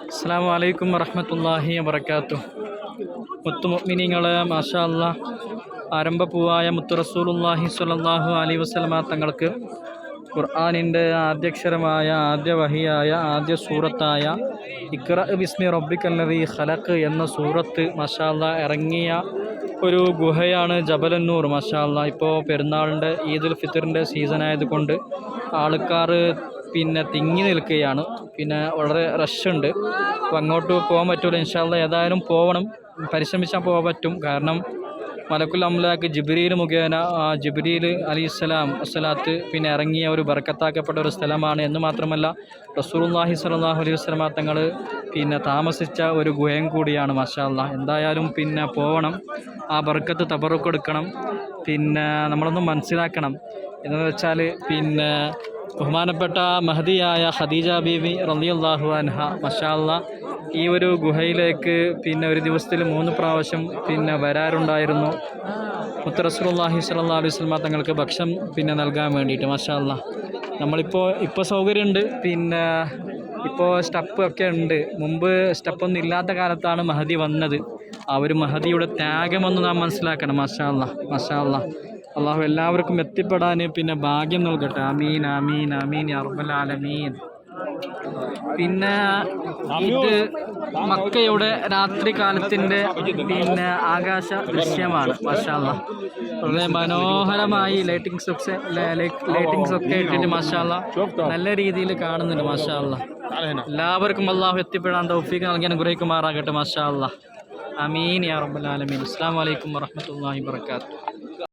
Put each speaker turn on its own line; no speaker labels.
അസ്സലാമു അലൈക്കും വറഹ്മത്തുള്ളാഹി വബറകാതുഹു. മുത്തുമുഅ്മിനീങ്ങളെ മാഷാ അല്ലാഹ്, ആരംഭപ്പൂവായ മുത്തു റസൂലുള്ളാഹി സ്വല്ലല്ലാഹു അലൈഹി വസല്ലമ തങ്ങൾക്ക് ഖുർആനിൻ്റെ ആദ്യാക്ഷരമായ ആദ്യ വഹിയായ ആദ്യ സൂറത്തായ ഇഖ്റ ബിസ്മി റബ്ബിക്കല്ലദീ ഖലഖ് എന്ന സൂറത്ത് മാഷാ അല്ലാഹ് ഇറങ്ങിയ ഒരു ഗുഹയാണ് ജബലുന്നൂർ. മാഷാ അല്ലാഹ്, ഇപ്പോൾ പെരുന്നാളിൻ്റെ ഈദുൽ ഫിത്തറിൻ്റെ സീസണായതുകൊണ്ട് ആൾക്കാർ തിങ്ങി നിൽക്കുകയാണ്. വളരെ റഷുണ്ട്. അപ്പോൾ അങ്ങോട്ട് പോകാൻ പറ്റില്ല. ഇൻഷാ അല്ലാഹ് ഏതായാലും പോകണം, പരിശ്രമിച്ചാൽ പോകാൻ പറ്റും. കാരണം മലക്കുൽ അംലാക്ക് ജിബ്രീൽ മുഖേന ജിബ്രീൽ അലൈഹിസ്സലാം അസ്സലാത്ത് ഇറങ്ങിയ ഒരു ബർക്കത്താക്കപ്പെട്ട ഒരു സ്ഥലമാണ് എന്ന് മാത്രമല്ല റസൂലുള്ളാഹി സ്വല്ലല്ലാഹു അലൈഹി വസല്ലമ തങ്ങൾ താമസിച്ച ഒരു ഗുഹയും കൂടിയാണ്. മാഷാ അല്ലാഹ്, എന്തായാലും പോകണം, ആ ബർക്കത്ത് തബറുക്ക് എടുക്കണം. നമ്മളൊന്ന് മനസ്സിലാക്കണം എന്ന് വെച്ചാൽ ബഹുമാനപ്പെട്ട മഹദിയായ ഖദീജ ബീവി റളിയല്ലാഹു അൻഹ മാഷാ അല്ലാഹ് ഈ ഒരു ഗുഹയിലേക്ക് ഒരു ദിവസത്തിൽ 3 പ്രാവശ്യം വരാറുണ്ടായിരുന്നു മുത്ത് റസൂലുള്ളാഹി സ്വല്ലല്ലാഹു അലൈഹി വസല്ലമ തങ്ങൾക്ക് ഭക്ഷണം നൽകാൻ വേണ്ടിയിട്ട്. മാഷാ അല്ലാഹ്, ഇപ്പോൾ സൗകര്യമുണ്ട്, ഇപ്പോൾ സ്റ്റെപ്പ് ഒക്കെ ഉണ്ട്. മുമ്പ് സ്റ്റെപ്പൊന്നും ഇല്ലാത്ത കാലത്താണ് മഹദി വന്നത്. ആ ഒരു മഹദിയുടെ ത്യാഗമൊന്ന് നാം മനസ്സിലാക്കണം. മാഷാ അല്ലാഹ്, മാഷാ അല്ലാഹ്, അള്ളാഹു എല്ലാവർക്കും എത്തിപ്പെടാൻ ഭാഗ്യം നൽകട്ടെ. ആമീൻ ആമീൻ ആമീൻ യാ റബ്ബൽ ആലമീൻ. ഇത് മക്കയുടെ രാത്രി കാലത്തിൻ്റെ ആകാശ ദൃശ്യമാണ്. മാഷാ അല്ലാഹ്, വളരെ മനോഹരമായി ലൈറ്റിങ്സ് ഒക്കെ ഇട്ടിട്ട് മാഷാ അല്ലാഹ് നല്ല രീതിയിൽ കാണുന്നുണ്ട്. മാഷാ അല്ലാഹ്, എല്ലാവർക്കും അള്ളാഹു എത്തിപ്പെടാൻ തൗഫീഖ് നൽകി അനുഗ്രഹിക്കുമാറാകട്ടെ. മാഷാ അല്ലാഹ്, ആമീൻ യാ റബ്ബൽ ആലമീൻ. അസ്സലാമു അലൈക്കും വറഹ്മത്തുള്ളാഹി വബറകാതുഹു.